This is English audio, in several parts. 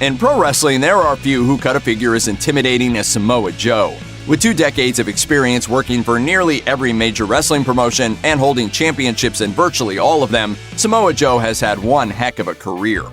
In pro wrestling, there are few who cut a figure as intimidating as Samoa Joe. With 2 decades of experience working for nearly every major wrestling promotion and holding championships in virtually all of them, Samoa Joe has had one heck of a career.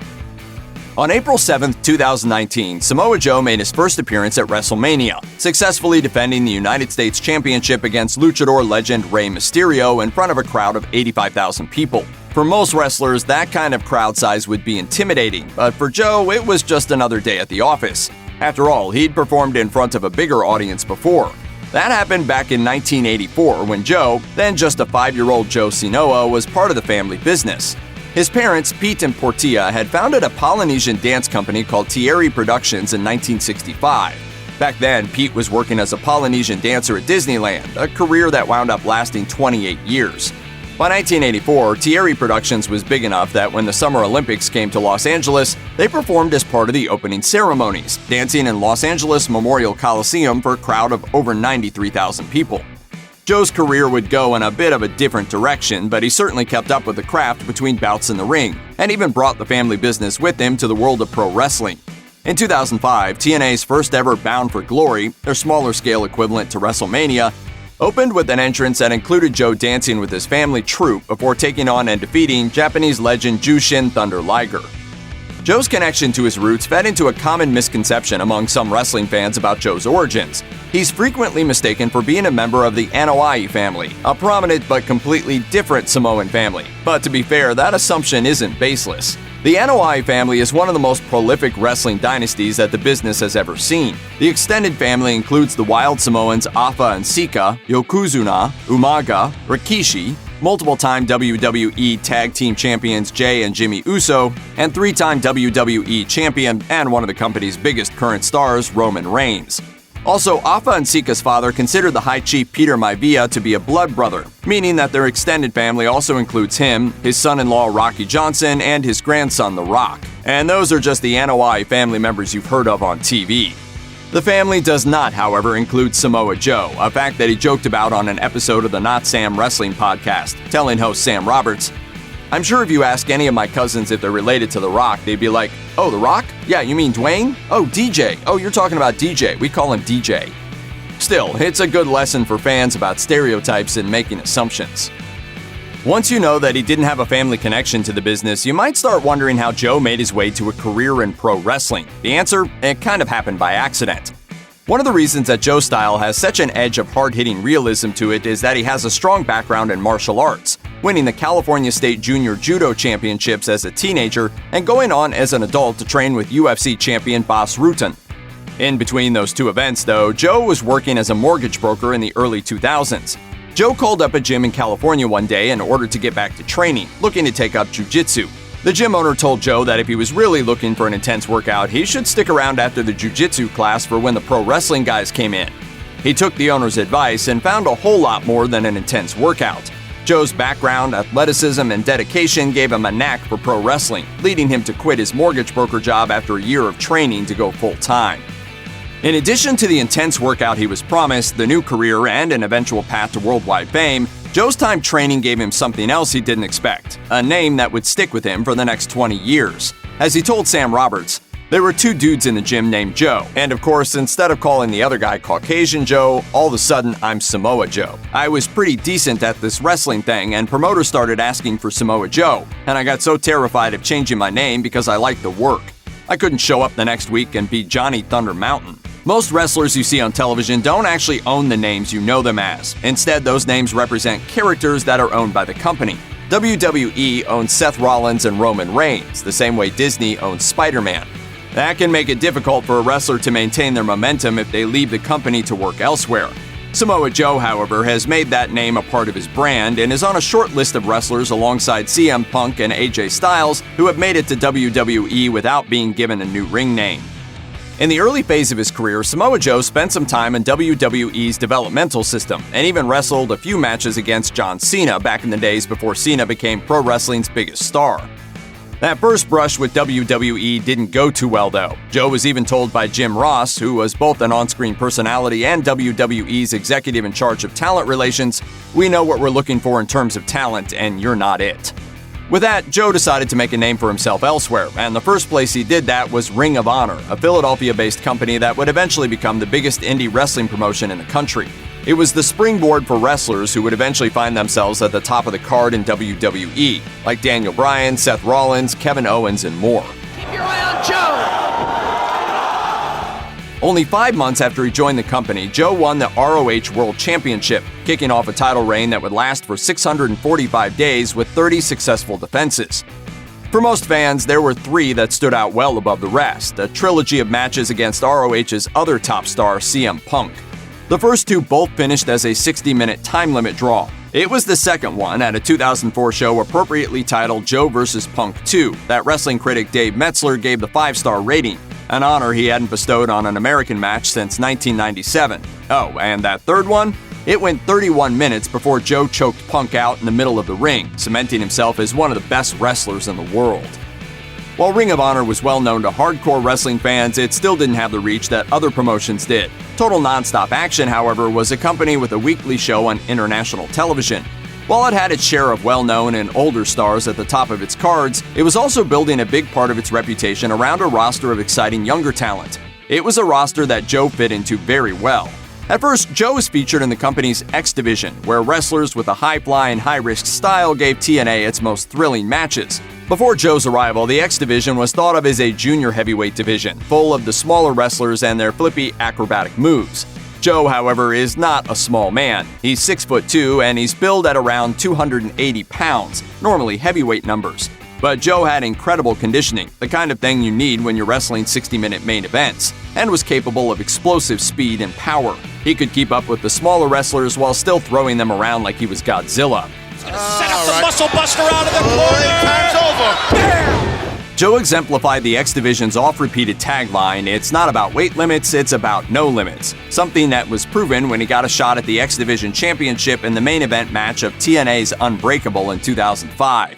On April 7, 2019, Samoa Joe made his first appearance at WrestleMania, successfully defending the United States Championship against luchador legend Rey Mysterio in front of a crowd of 85,000 people. For most wrestlers, that kind of crowd size would be intimidating, but for Joe, it was just another day at the office. After all, he'd performed in front of a bigger audience before. That happened back in 1984 when Joe, then just a 5-year-old Joe Sinoa, was part of the family business. His parents, Pete and Portia, had founded a Polynesian dance company called Thierry Productions in 1965. Back then, Pete was working as a Polynesian dancer at Disneyland, a career that wound up lasting 28 years. By 1984, Thierry Productions was big enough that when the Summer Olympics came to Los Angeles, they performed as part of the opening ceremonies, dancing in Los Angeles Memorial Coliseum for a crowd of over 93,000 people. Joe's career would go in a bit of a different direction, but he certainly kept up with the craft between bouts in the ring, and even brought the family business with him to the world of pro wrestling. In 2005, TNA's first ever Bound for Glory, their smaller scale equivalent to WrestleMania, opened with an entrance that included Joe dancing with his family troupe before taking on and defeating Japanese legend Jushin Thunder Liger. Joe's connection to his roots fed into a common misconception among some wrestling fans about Joe's origins. He's frequently mistaken for being a member of the Anoa'i family, a prominent but completely different Samoan family. But to be fair, that assumption isn't baseless. The Anoa'i family is one of the most prolific wrestling dynasties that the business has ever seen. The extended family includes the Wild Samoans Afa and Sika, Yokozuna, Umaga, Rikishi, multiple-time WWE Tag Team Champions Jay and Jimmy Uso, and 3-time WWE Champion and one of the company's biggest current stars, Roman Reigns. Also, Afa and Sika's father considered the High Chief Peter Maivia to be a blood brother, meaning that their extended family also includes him, his son-in-law Rocky Johnson, and his grandson The Rock. And those are just the Anoa'i family members you've heard of on TV. The family does not, however, include Samoa Joe, a fact that he joked about on an episode of the Not Sam Wrestling podcast, telling host Sam Roberts, "I'm sure if you ask any of my cousins if they're related to The Rock, they'd be like, 'Oh, The Rock? Yeah, you mean Dwayne? Oh, DJ. Oh, you're talking about DJ. We call him DJ.' Still, it's a good lesson for fans about stereotypes and making assumptions." Once you know that he didn't have a family connection to the business, you might start wondering how Joe made his way to a career in pro wrestling. The answer? It kind of happened by accident. One of the reasons that Joe's style has such an edge of hard-hitting realism to it is that he has a strong background in martial arts, winning the California State Junior Judo Championships as a teenager and going on as an adult to train with UFC champion Bas Rutten. In between those two events, though, Joe was working as a mortgage broker in the early 2000s. Joe called up a gym in California one day in order to get back to training, looking to take up jiu-jitsu. The gym owner told Joe that if he was really looking for an intense workout, he should stick around after the jiu-jitsu class for when the pro wrestling guys came in. He took the owner's advice and found a whole lot more than an intense workout. Joe's background, athleticism, and dedication gave him a knack for pro wrestling, leading him to quit his mortgage broker job after a year of training to go full-time. In addition to the intense workout he was promised, the new career, and an eventual path to worldwide fame, Joe's time training gave him something else he didn't expect, a name that would stick with him for the next 20 years. As he told Sam Roberts, "There were 2 dudes in the gym named Joe, and of course, instead of calling the other guy Caucasian Joe, all of a sudden I'm Samoa Joe. I was pretty decent at this wrestling thing, and promoters started asking for Samoa Joe, and I got so terrified of changing my name because I liked the work. I couldn't show up the next week and be Johnny Thundermountain." Most wrestlers you see on television don't actually own the names you know them as. Instead, those names represent characters that are owned by the company. WWE owns Seth Rollins and Roman Reigns, the same way Disney owns Spider-Man. That can make it difficult for a wrestler to maintain their momentum if they leave the company to work elsewhere. Samoa Joe, however, has made that name a part of his brand and is on a short list of wrestlers alongside CM Punk and AJ Styles who have made it to WWE without being given a new ring name. In the early phase of his career, Samoa Joe spent some time in WWE's developmental system and even wrestled a few matches against John Cena back in the days before Cena became pro wrestling's biggest star. That first brush with WWE didn't go too well, though. Joe was even told by Jim Ross, who was both an on-screen personality and WWE's executive in charge of talent relations, "We know what we're looking for in terms of talent, and you're not it." With that, Joe decided to make a name for himself elsewhere, and the first place he did that was Ring of Honor, a Philadelphia-based company that would eventually become the biggest indie wrestling promotion in the country. It was the springboard for wrestlers who would eventually find themselves at the top of the card in WWE, like Daniel Bryan, Seth Rollins, Kevin Owens, and more. Keep your eye on Joe! Only 5 months after he joined the company, Joe won the ROH World Championship, kicking off a title reign that would last for 645 days with 30 successful defenses. For most fans, there were 3 that stood out well above the rest, a trilogy of matches against ROH's other top star, CM Punk. The first 2 both finished as a 60-minute time limit draw. It was the second one, at a 2004 show appropriately titled Joe vs. Punk 2, that wrestling critic Dave Metzler gave the 5-star rating, an honor he hadn't bestowed on an American match since 1997. Oh, and that third one? It went 31 minutes before Joe choked Punk out in the middle of the ring, cementing himself as one of the best wrestlers in the world. While Ring of Honor was well known to hardcore wrestling fans, it still didn't have the reach that other promotions did. Total Nonstop Action, however, was a company with a weekly show on international television. While it had its share of well-known and older stars at the top of its cards, it was also building a big part of its reputation around a roster of exciting younger talent. It was a roster that Joe fit into very well. At first, Joe was featured in the company's X Division, where wrestlers with a high-flying, high-risk style gave TNA its most thrilling matches. Before Joe's arrival, the X Division was thought of as a junior heavyweight division, full of the smaller wrestlers and their flippy, acrobatic moves. Joe, however, is not a small man. He's 6'2", and he's billed at around 280 pounds, normally heavyweight numbers. But Joe had incredible conditioning, the kind of thing you need when you're wrestling 60-minute main events, and was capable of explosive speed and power. He could keep up with the smaller wrestlers while still throwing them around like he was Godzilla. Set up the muscle buster out of the corner! Time's over! Bam! Joe exemplified the X Division's oft-repeated tagline, "It's not about weight limits, it's about no limits," something that was proven when he got a shot at the X Division Championship in the main event match of TNA's Unbreakable in 2005.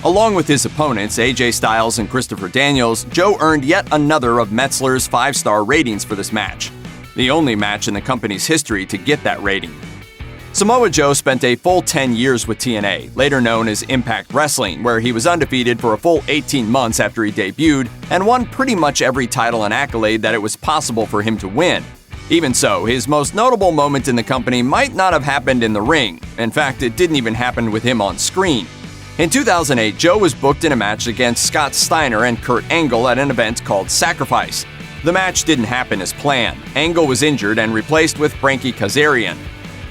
Along with his opponents, AJ Styles and Christopher Daniels, Joe earned yet another of Metzler's 5-star ratings for this match, the only match in the company's history to get that rating. Samoa Joe spent a full 10 years with TNA, later known as Impact Wrestling, where he was undefeated for a full 18 months after he debuted and won pretty much every title and accolade that it was possible for him to win. Even so, his most notable moment in the company might not have happened in the ring. In fact, it didn't even happen with him on screen. In 2008, Joe was booked in a match against Scott Steiner and Kurt Angle at an event called Sacrifice. The match didn't happen as planned. Angle was injured and replaced with Frankie Kazarian.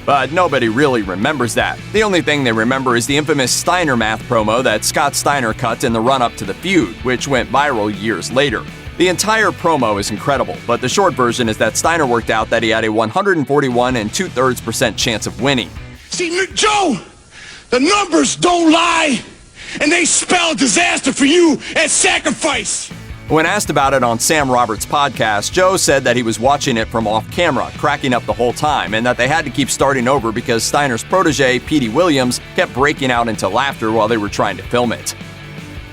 But nobody really remembers that. The only thing they remember is the infamous Steiner Math promo that Scott Steiner cut in the run-up to the feud, which went viral years later. The entire promo is incredible, but the short version is that Steiner worked out that he had a 141 2/3% chance of winning. See, Joe, the numbers don't lie, and they spell disaster for you at Sacrifice. When asked about it on Sam Roberts' podcast, Joe said that he was watching it from off-camera, cracking up the whole time, and that they had to keep starting over because Steiner's protege, Petey Williams, kept breaking out into laughter while they were trying to film it.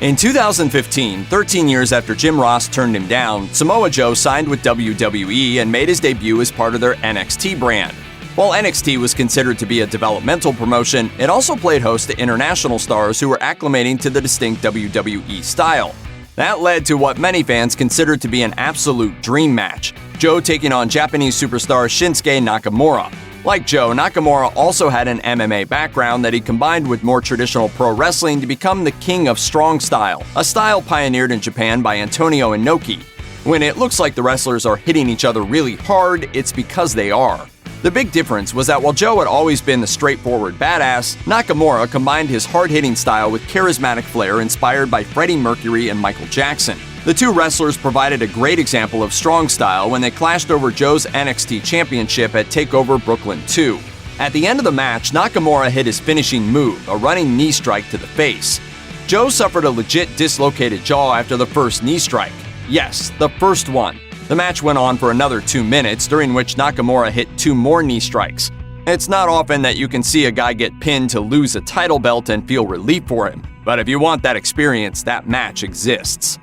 In 2015, 13 years after Jim Ross turned him down, Samoa Joe signed with WWE and made his debut as part of their NXT brand. While NXT was considered to be a developmental promotion, it also played host to international stars who were acclimating to the distinct WWE style. That led to what many fans considered to be an absolute dream match, Joe taking on Japanese superstar Shinsuke Nakamura. Like Joe, Nakamura also had an MMA background that he combined with more traditional pro wrestling to become the king of strong style, a style pioneered in Japan by Antonio Inoki. When it looks like the wrestlers are hitting each other really hard, it's because they are. The big difference was that while Joe had always been the straightforward badass, Nakamura combined his hard-hitting style with charismatic flair inspired by Freddie Mercury and Michael Jackson. The two wrestlers provided a great example of strong style when they clashed over Joe's NXT Championship at TakeOver Brooklyn 2. At the end of the match, Nakamura hit his finishing move, a running knee strike to the face. Joe suffered a legit dislocated jaw after the first knee strike. Yes, the first one. The match went on for another 2 minutes, during which Nakamura hit 2 more knee strikes. It's not often that you can see a guy get pinned to lose a title belt and feel relief for him, but if you want that experience, that match exists.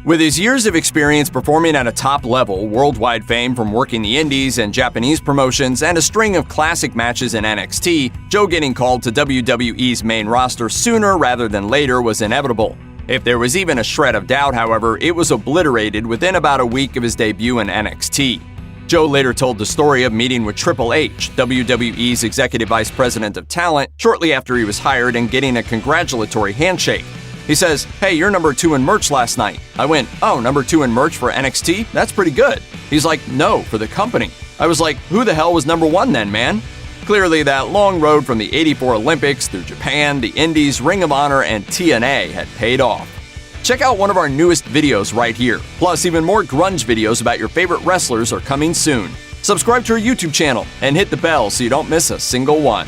With his years of experience performing at a top level, worldwide fame from working the indies and Japanese promotions, and a string of classic matches in NXT, Joe getting called to WWE's main roster sooner rather than later was inevitable. If there was even a shred of doubt, however, it was obliterated within about a week of his debut in NXT. Joe later told the story of meeting with Triple H, WWE's Executive Vice President of Talent, shortly after he was hired and getting a congratulatory handshake. He says, "Hey, you're number 2 in merch last night." I went, "Oh, number 2 in merch for NXT? That's pretty good." He's like, "No, for the company." I was like, "Who the hell was number 1 then, man?" Clearly, that long road from the '84 Olympics through Japan, the Indies, Ring of Honor, and TNA had paid off. Check out one of our newest videos right here. Plus, even more grunge videos about your favorite wrestlers are coming soon. Subscribe to our YouTube channel and hit the bell so you don't miss a single one.